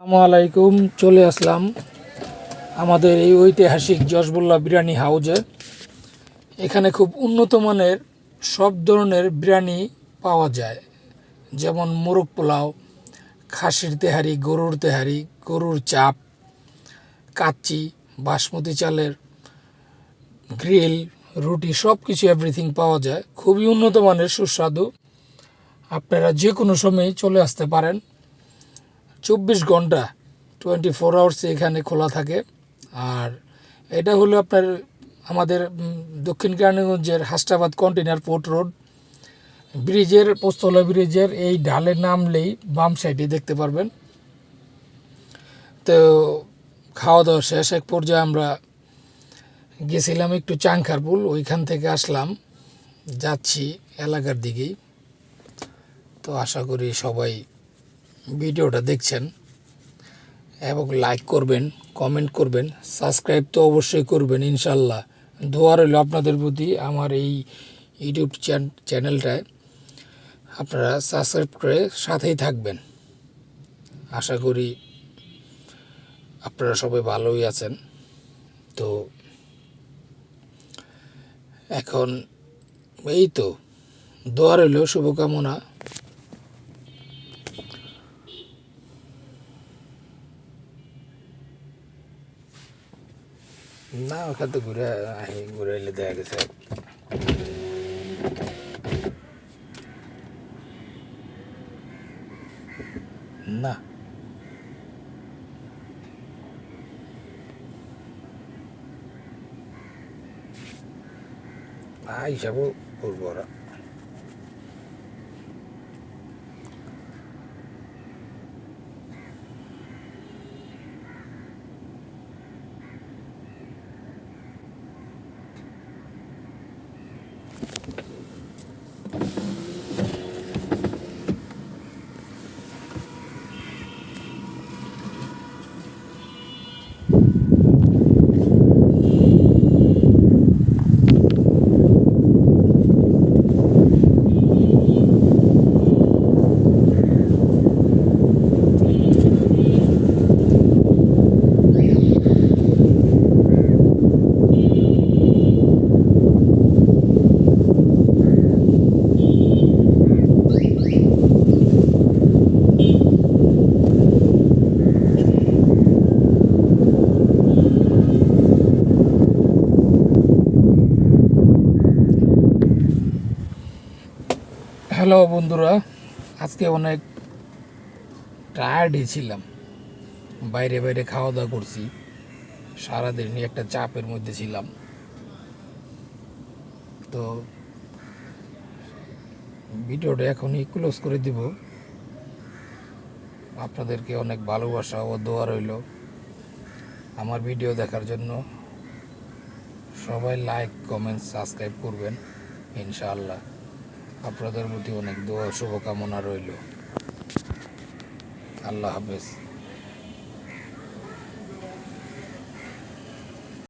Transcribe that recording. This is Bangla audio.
আসসালামু আলাইকুম। চলে আসলাম আমাদের এই ঐতিহাসিক জশবুল্লাহ বিরিয়ানি হাউজে। এখানে খুব উন্নত মানের সব ধরনের বিরিয়ানি পাওয়া যায়, যেমন মোরগ পোলাও, খাসির তেহারি, গরুর তেহারি, গরুর চাপ, কাচ্চি, বাসমতি চালের গ্রিল, রুটি, সব কিছু এভরিথিং পাওয়া যায়। খুবই উন্নত মানের, সুস্বাদু। আপনারা যে কোনো সময় চলে আসতে পারেন। 24 ঘন্টা 24 আওয়ার্স এখানে খোলা থাকে। আর এটা হলো আপনার আমাদের দক্ষিণ কেরানীগঞ্জের হাসনাবাদ কন্টেনার পোর্ট রোড ব্রিজের, পোস্তলা ব্রিজের এই ঢালে নামলেই বাম সাইডে দেখতে পারবেন। তো খাওয়া দাওয়া শেষ, এক পর্যায়ে আমরা গেছিলাম একটু চাংখারপুল, ওইখান থেকে আসলাম, যাচ্ছি এলাকার দিকেই। তো আশা করি সবাই ভিডিওটা দেখছেন এবং লাইক করবেন, কমেন্ট করবেন, সাবস্ক্রাইব তো অবশ্যই করবেন ইনশাল্লাহ। দোয়া রইল আপনাদের প্রতি। আমার এই ইউটিউব চ্যানেলটায় আপনারা সাবস্ক্রাইব করে সাথেই থাকবেন। আশা করি আপনারা সবাই ভালোই আছেন। তো এখন এই তো দোয়া রইল, শুভকামনা। না, ওখান তো ঘুরে ঘুরে এলে দেখা গেছে না, হিসাবও করবো ওরা। হ্যালো বন্ধুরা, আজকে অনেক টায়ার্ডই ছিলাম। বাইরে বাইরে খাওয়া দাওয়া করছি, সারাদিনই একটা চাপের মধ্যে ছিলাম। তো ভিডিওটা এখনই ক্লোজ করে দিব। আপনাদেরকে অনেক ভালোবাসা ও দোয়া রইল আমার ভিডিও দেখার জন্য। সবাই লাইক, কমেন্ট, সাবস্ক্রাইব করবেন ইনশাআল্লাহ। আপনাদের প্রতি অনেক দোয়া, শুভকামনা রইল। আল্লাহ হাফেজ।